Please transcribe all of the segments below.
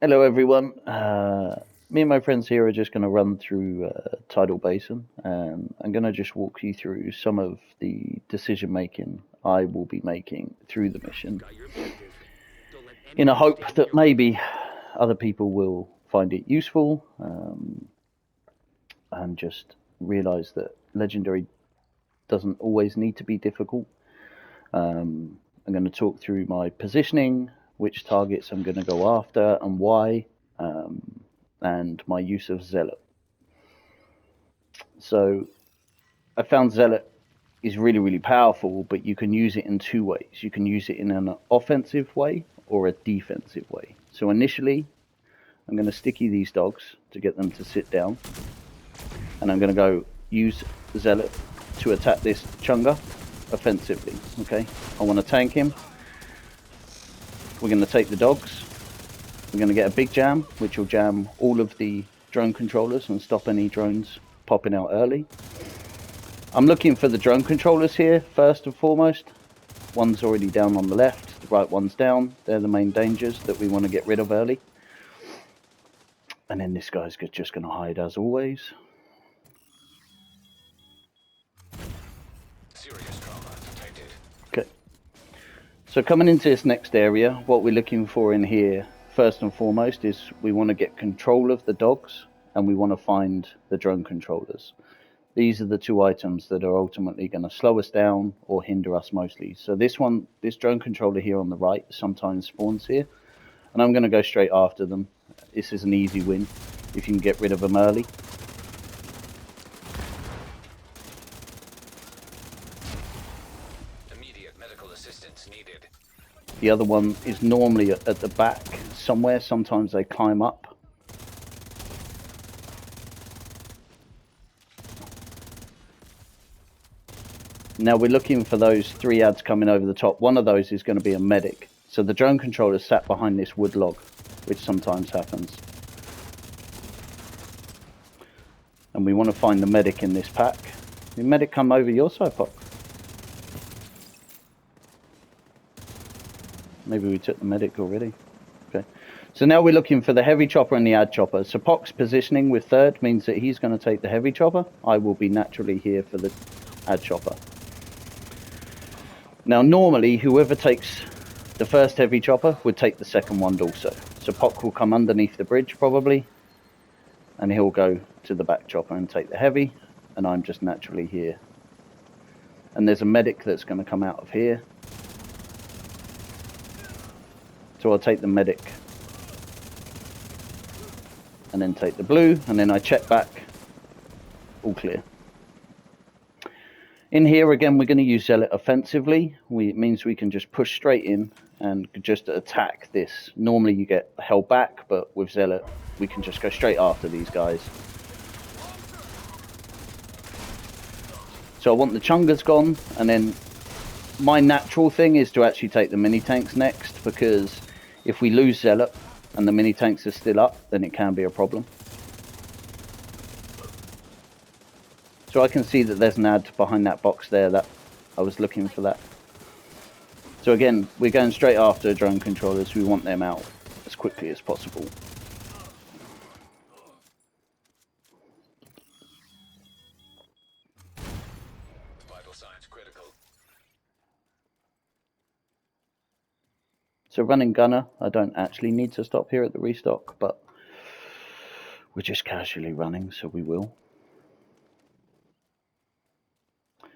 Hello everyone. Me and my friends here are just going to run through Tidal Basin, and I'm going to just walk you through some of the decision making I will be making through the mission, in a hope that maybe other people will find it useful, and just realize that Legendary doesn't always need to be difficult. I'm going to talk through my positioning, which targets I'm going to go after and why, and my use of Zealot. So I found Zealot is really, really powerful, but you can use it in two ways. You can use it in an offensive way or a defensive way. So initially, I'm going to sticky these dogs to get them to sit down, and I'm going to go use Zealot to attack this Chunga offensively. Okay, I want to tank him. We're going to take the dogs. We're going to get a big jam, which will jam all of the drone controllers and stop any drones popping out early. I'm looking for the drone controllers here first and foremost. One's already down on the left, the right one's down. They're the main dangers that we want to get rid of early. And then this guy's just going to hide as always. Serious trauma detected. Okay. So coming into this next area, what we're looking for in here first and foremost is we want to get control of the dogs, and we want to find the drone controllers. These are the two items that are ultimately going to slow us down or hinder us mostly. So this drone controller here on the right sometimes spawns here, and I'm going to go straight after them. This is an easy win if you can get rid of them early. Immediate medical assistance needed. The other one is normally at the back somewhere. Sometimes they climb up. Now we're looking for those three ads coming over the top. One of those is going to be a medic. So the drone controller is sat behind this wood log, which sometimes happens. And we want to find the medic in this pack. Did the medic come over your side, Pop? Maybe we took the medic already. Okay. So now we're looking for the heavy chopper and the ad chopper. So Poc's positioning with third means that he's going to take the heavy chopper. I will be naturally here for the ad chopper. Now normally whoever takes the first heavy chopper would take the second one also. So Poc will come underneath the bridge probably, and he'll go to the back chopper and take the heavy, and I'm just naturally here. And there's a medic that's going to come out of here. So I'll take the medic and then take the blue, and then I check back, all clear. In here again, we're going to use Zealot offensively. It means we can just push straight in and just attack this. Normally you get held back, but with Zealot we can just go straight after these guys. So I want the Chungas gone, and then my natural thing is to actually take the mini tanks next, because if we lose Zealot and the mini tanks are still up, then it can be a problem. So I can see that there's an ad behind that box there. That I was looking for that. So again, we're going straight after drone controllers. We want them out as quickly as possible. Vital signs critical. So running gunner, I don't actually need to stop here at the restock, but we're just casually running, so we will.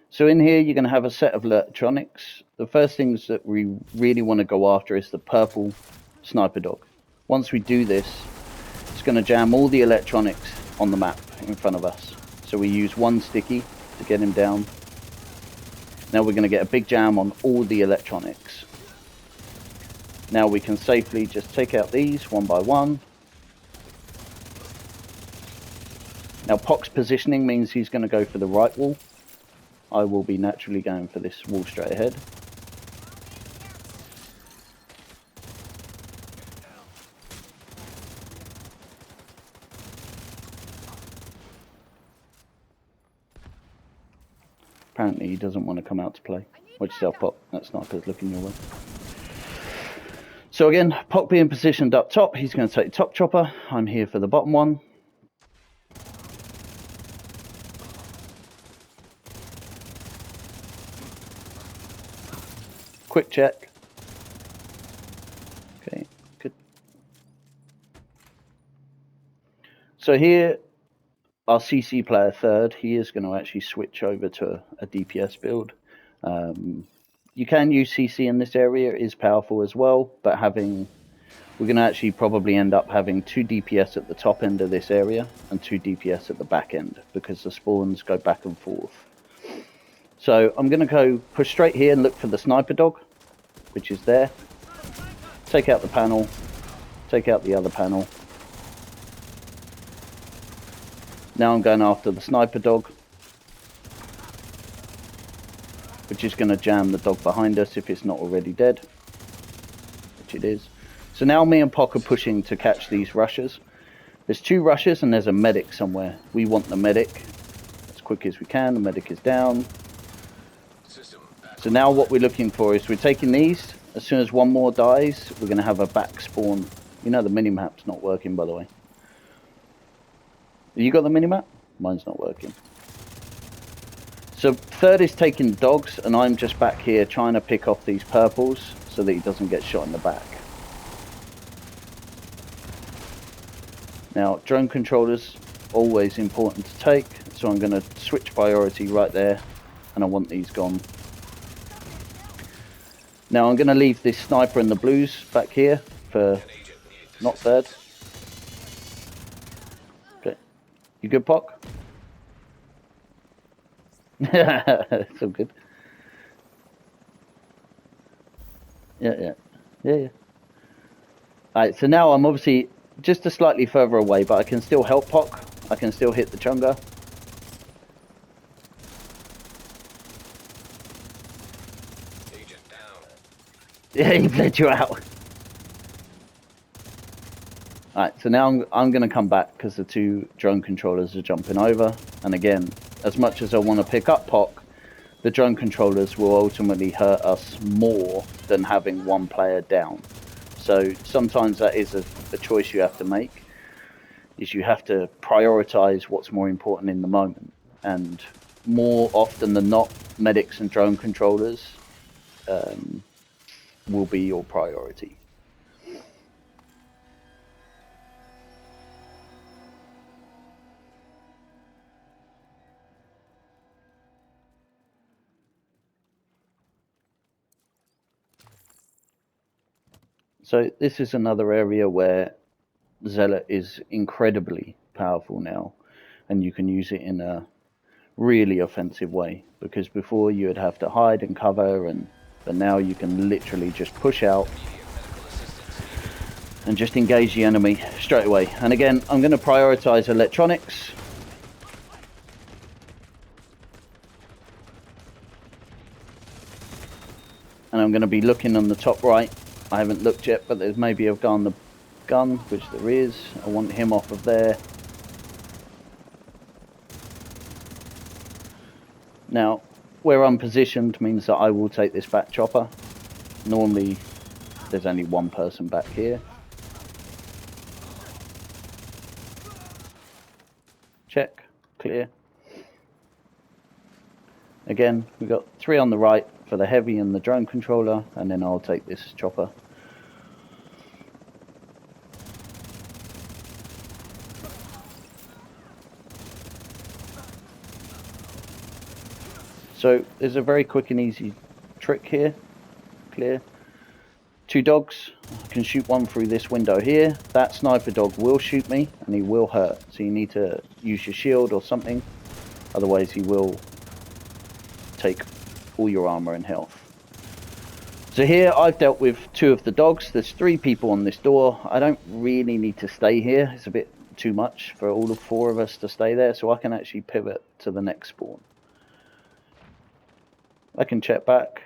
So in here, you're going to have a set of electronics. The first things that we really want to go after is the purple sniper dog. Once we do this, it's going to jam all the electronics on the map in front of us. So we use one sticky to get him down. Now we're going to get a big jam on all the electronics. Now we can safely just take out these one by one. Now Poc's positioning means he's going to go for the right wall. I will be naturally going for this wall straight ahead. Apparently he doesn't want to come out to play. Watch yourself, Pop. That sniper's looking your way. So again, Pock being positioned up top, he's going to take top chopper. I'm here for the bottom one. Quick check. Okay, good. So here, our CC player third, he is going to actually switch over to a DPS build. You can use CC in this area, it is powerful as well, but we're going to actually probably end up having 2 DPS at the top end of this area and 2 DPS at the back end because the spawns go back and forth. So I'm going to go push straight here and look for the sniper dog, which is there. Take out the panel, take out the other panel. Now I'm going after the sniper dog, which is going to jam the dog behind us if it's not already dead, which it is. So now me and Pock are pushing to catch these rushers. There's 2 rushers and there's a medic somewhere. We want the medic as quick as we can. The medic is down. So now what we're looking for is we're taking these. As soon as one more dies, we're going to have a back spawn. You know the minimap's not working, by the way. You got the minimap? Mine's not working. So third is taking dogs and I'm just back here trying to pick off these purples so that he doesn't get shot in the back. Now, drone controllers, always important to take, so I'm going to switch priority right there, and I want these gone. Now I'm going to leave this sniper and the blues back here for not third. Okay, you good, Pock? It's all good. Yeah. Alright, so now I'm obviously just a slightly further away, but I can still help Pock. I can still hit the chunga. Agent down. Yeah, he bled you out. Alright, so now I'm going to come back because the 2 drone controllers are jumping over. And again, as much as I want to pick up Pock, the drone controllers will ultimately hurt us more than having one player down. So sometimes that is a choice you have to make, is you have to prioritize what's more important in the moment. And more often than not, medics and drone controllers will be your priority. So this is another area where Zealot is incredibly powerful now, and you can use it in a really offensive way, because before you would have to hide and cover, but now you can literally just push out and just engage the enemy straight away. And again, I'm going to prioritize electronics. And I'm going to be looking on the top right. I haven't looked yet, but there's maybe a guy on the gun, which there is. I want him off of there. Now, where I'm positioned means that I will take this back chopper. Normally, there's only one person back here. Check, clear. Again, we've got 3 on the right for the heavy and the drone controller, and then I'll take this chopper. So there's a very quick and easy trick here. Clear. 2 dogs. I can shoot one through this window here. That sniper dog will shoot me and he will hurt. So you need to use your shield or something. Otherwise he will take all your armor and health. So here I've dealt with 2 of the dogs. There's 3 people on this door. I don't really need to stay here. It's a bit too much for all of 4 of us to stay there. So I can actually pivot to the next spawn. I can check back,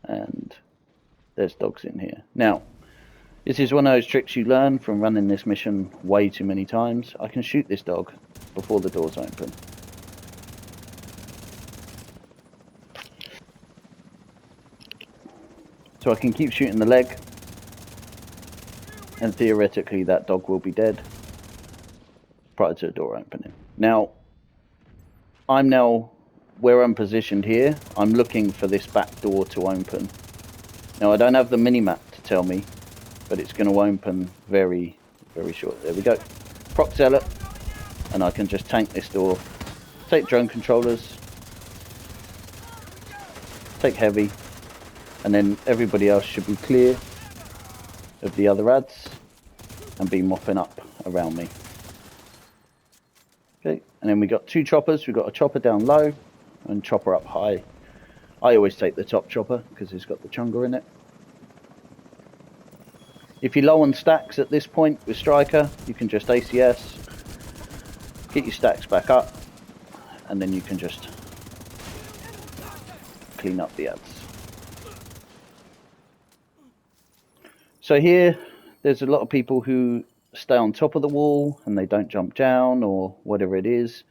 and there's dogs in here. Now, this is one of those tricks you learn from running this mission way too many times. I can shoot this dog before the doors open. So I can keep shooting the leg, and theoretically that dog will be dead prior to the door opening. Now, where I'm positioned here, I'm looking for this back door to open. Now, I don't have the mini-map to tell me, but it's going to open very, very short. There we go. Proc zealot, and I can just tank this door. Take drone controllers, take heavy, and then everybody else should be clear of the other ads and be mopping up around me. Okay, and then we got two choppers. We've got a chopper down low and chopper up high. I always take the top chopper because it's got the chunga in it. If you're low on stacks at this point with Striker, you can just ACS, get your stacks back up, and then you can just clean up the ads. So here, there's a lot of people who stay on top of the wall and they don't jump down or whatever it is.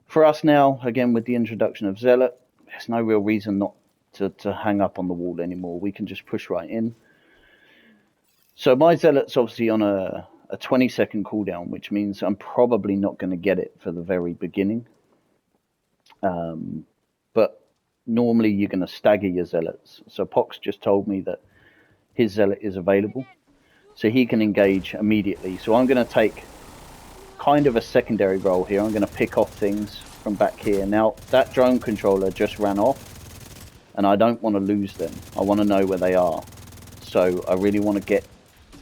For us now, again, with the introduction of Zealot, there's no real reason not to hang up on the wall anymore. We can just push right in. So my Zealot's obviously on a 20-second cooldown, which means I'm probably not going to get it for the very beginning. But normally you're going to stagger your Zealots. So Pox just told me that his Zealot is available, so he can engage immediately. So I'm going to take kind of a secondary role here. I'm going to pick off things from back here. Now, that drone controller just ran off, and I don't want to lose them. I want to know where they are. So I really want to get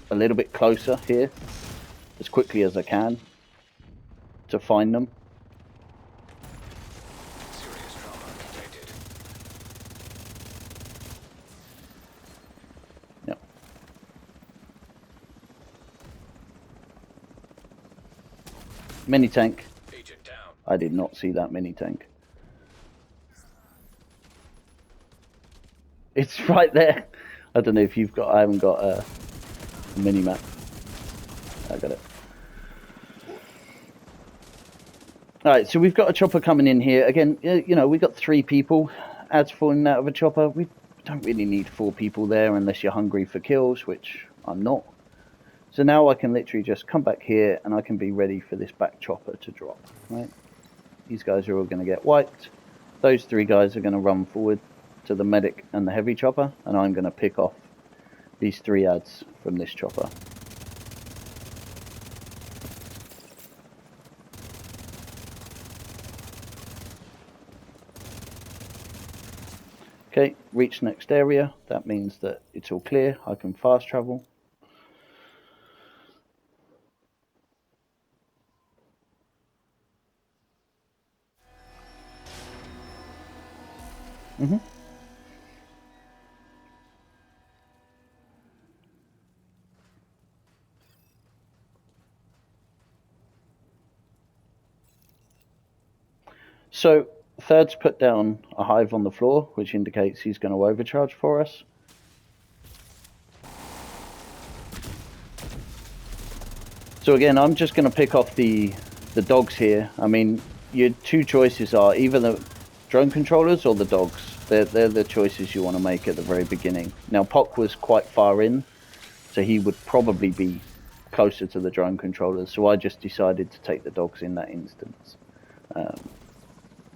a little bit closer here, as quickly as I can, to find them. Serious trauma detected. Yep. Mini tank. Agent down. I did not see that mini tank. It's right there. I don't know if you've got. I haven't got a mini map. I got it. All right, so we've got a chopper coming in here again. You know, we've got 3 people. Ads falling out of a chopper. We don't really need 4 people there unless you're hungry for kills, which I'm not. So now I can literally just come back here and I can be ready for this back chopper to drop. Right, these guys are all going to get wiped. Those 3 guys are going to run forward to the medic and the heavy chopper, and I'm going to pick off these 3 ads from this chopper. Okay, reach next area. That means that it's all clear. I can fast travel. So Third's put down a hive on the floor, which indicates he's going to overcharge for us. So again, I'm just going to pick off the dogs here. I mean, your 2 choices are either the drone controllers or the dogs. They're the choices you want to make at the very beginning. Now, Pock was quite far in, so he would probably be closer to the drone controllers. So I just decided to take the dogs in that instance.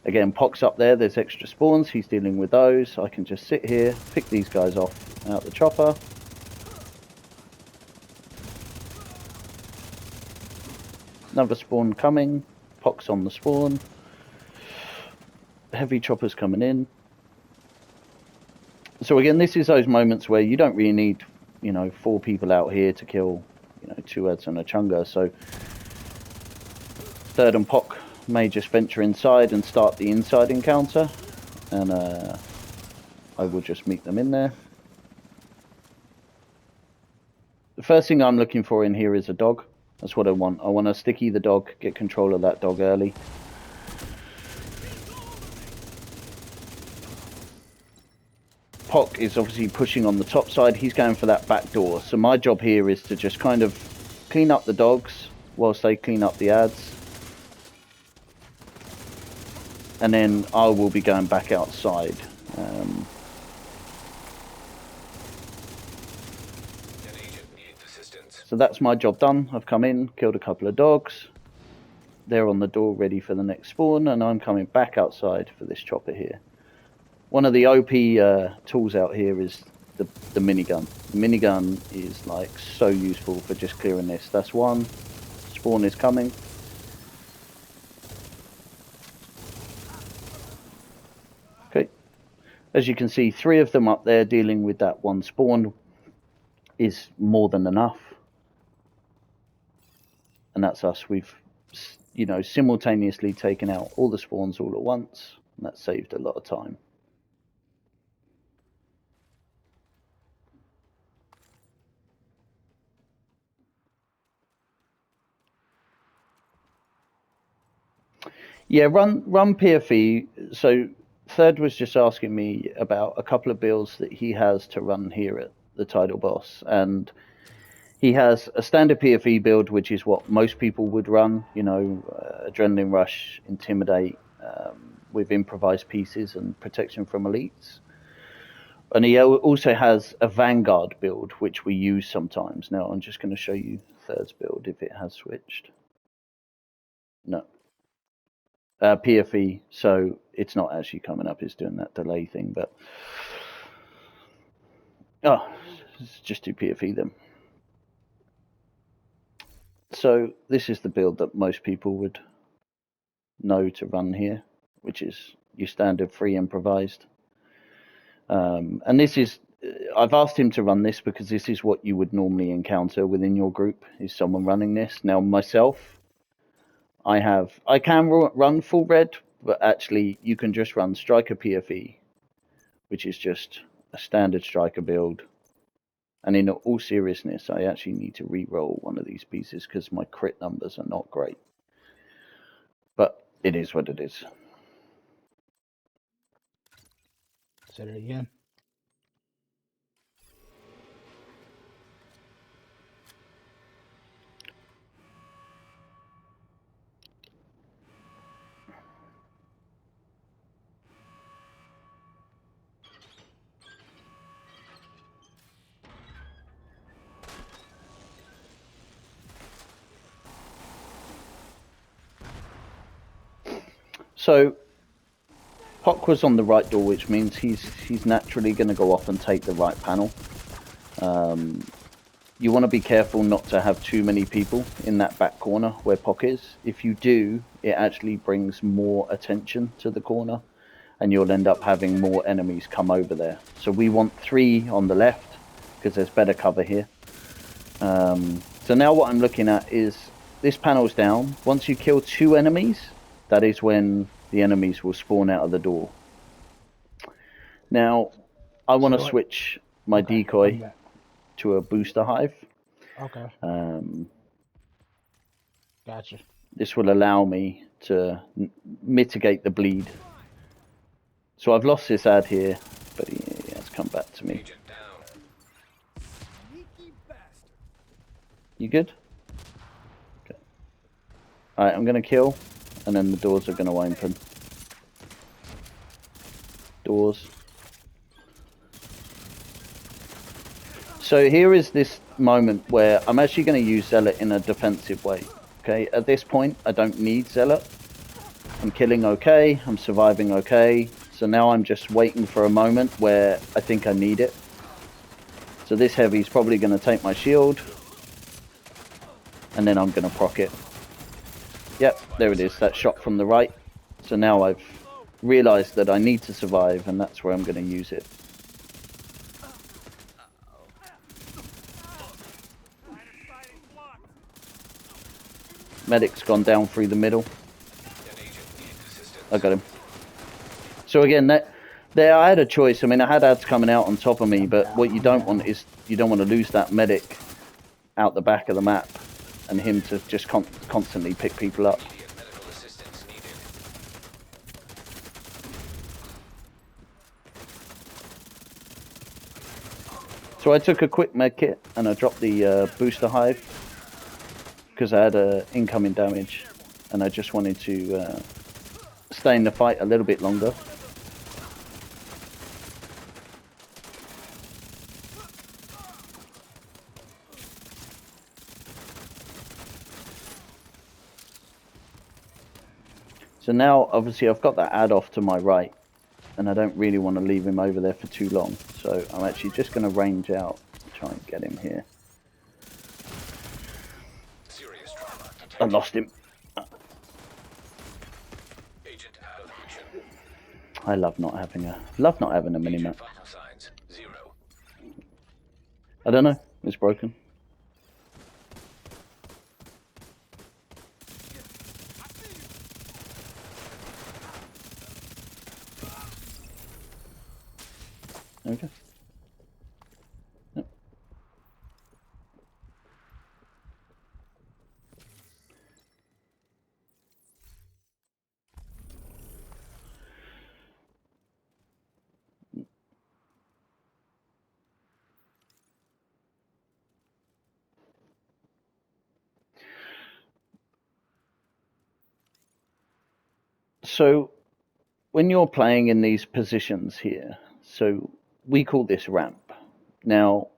Again, Pock's up there. There's extra spawns. He's dealing with those. I can just sit here, pick these guys off out the chopper. Another spawn coming. Pock's on the spawn. Heavy choppers coming in. So again, this is those moments where you don't really need, 4 people out here to kill, 2 ads and a chunga. So Third and Pock may just venture inside and start the inside encounter, and I will just meet them in there. The first thing I'm looking for in here is a dog. That's what I want. I want to sticky the dog, get control of that dog early. Pock is obviously pushing on the top side. He's going for that back door. So my job here is to just kind of clean up the dogs whilst they clean up the ads. And then I will be going back outside. distance. So that's my job done. I've come in, killed a couple of dogs. They're on the door ready for the next spawn, and I'm coming back outside for this chopper here. One of the OP tools out here is the minigun. The minigun is like so useful for just clearing this. That's one. Spawn is coming. Okay. As you can see, 3 of them up there dealing with that one spawn is more than enough. And that's us. We've, you know, simultaneously taken out all the spawns all at once, and that saved a lot of time. Yeah, run PFE. So Third was just asking me about a couple of builds that he has to run here at the Tidal Boss, and he has a standard PFE build, which is what most people would run, you know, Adrenaline Rush, Intimidate, with improvised pieces and protection from elites. And he also has a Vanguard build, which we use sometimes. Now, I'm just going to show you Third's build, if it has switched. No. PFE, so it's not actually coming up, it's doing that delay thing, but... Oh, let's just do PFE then. So this is the build that most people would know to run here, which is your standard free improvised. And this is, I've asked him to run this because this is what you would normally encounter within your group, is someone running this. Now myself, I can run full red, but actually you can just run striker PFE, which is just a standard striker build. And in all seriousness, I actually need to re-roll one of these pieces because my crit numbers are not great. But it is what it is. Say it again. So Pock was on the right door, which means he's naturally going to go off and take the right panel. You want to be careful not to have too many people in that back corner where Pock is. If you do, it actually brings more attention to the corner, and you'll end up having more enemies come over there. So we want 3 on the left because there's better cover here. So now what I'm looking at is this panel's down. Once you kill 2 enemies, that is when the enemies will spawn out of the door. Now, I want to switch my decoy to a booster hive. Okay. Gotcha. This will allow me to mitigate the bleed. So I've lost this ad here, but he has come back to me. You good? Okay. Alright, I'm going to kill, and then the doors are going to open. Doors. So here is this moment where I'm actually going to use Zealot in a defensive way. Okay, at this point I don't need Zealot. I'm killing okay, I'm surviving okay. So now I'm just waiting for a moment where I think I need it. So this heavy is probably going to take my shield, and then I'm going to proc it. Yep, there it is, that shot from the right. So now I've realized that I need to survive, and that's where I'm going to use it. Medic's gone down through the middle. I got him. So again, there I had a choice. I mean, I had ads coming out on top of me, but what you don't want is, you don't want to lose that medic out the back of the map and him to just constantly pick people up. So I took a quick med kit and I dropped the booster hive because I had incoming damage, and I just wanted to stay in the fight a little bit longer. So now, obviously, I've got that ad off to my right, and I don't really want to leave him over there for too long. So I'm actually just going to range out and try and get him here. Serious trauma detected. I lost him. Agent out of action. I love not having a minimap. Agent vital signs 0. I don't know. It's broken. Okay. Yep. So when you're playing in these positions here, so we call this ramp. Now,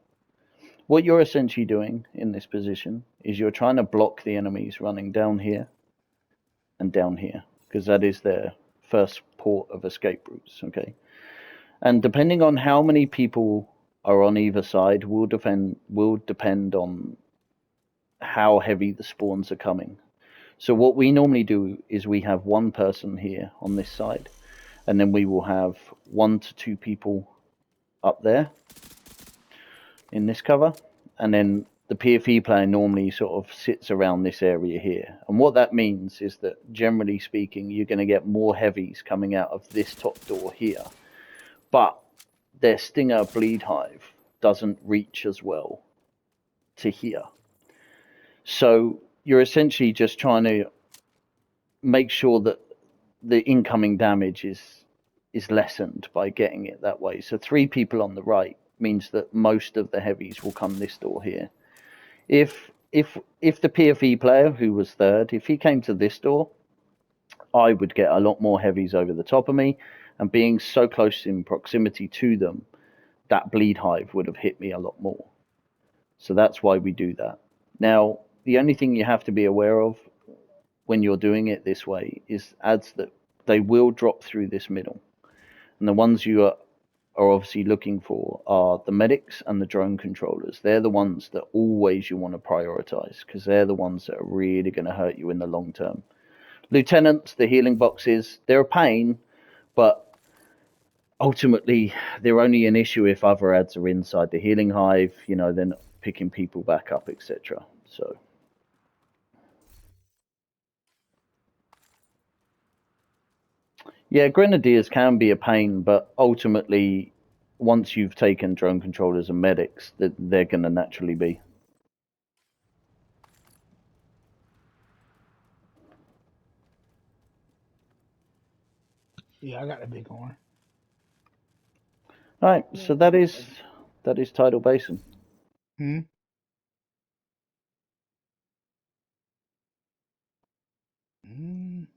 what you're essentially doing in this position is you're trying to block the enemies running down here and down here, because that is their first port of escape routes, okay? And depending on how many people are on either side will depend on how heavy the spawns are coming. So what we normally do is we have one person here on this side, and then we will have 1 to 2 people up there in this cover, and then the PFE player normally sort of sits around this area here. And what that means is that generally speaking, you're going to get more heavies coming out of this top door here, but their Stinger bleed hive doesn't reach as well to here. So you're essentially just trying to make sure that the incoming damage is lessened by getting it that way. So 3 people on the right means that most of the heavies will come this door here. If the PFE player who was third, if he came to this door, I would get a lot more heavies over the top of me, and being so close in proximity to them, that bleed hive would have hit me a lot more. So that's why we do that. Now, the only thing you have to be aware of when you're doing it this way is ads that they will drop through this middle. And the ones you are obviously looking for are the medics and the drone controllers. They're the ones that always you want to prioritize, because they're the ones that are really going to hurt you in the long term. Lieutenants, the healing boxes, they're a pain, but ultimately they're only an issue if other ads are inside the healing hive, you know, they're not picking people back up, etc. So yeah, grenadiers can be a pain, but ultimately once you've taken drone controllers and medics, they're going to naturally be. Yeah, I got the big horn. All right, so that is Tidal Basin. Hmm. Mm.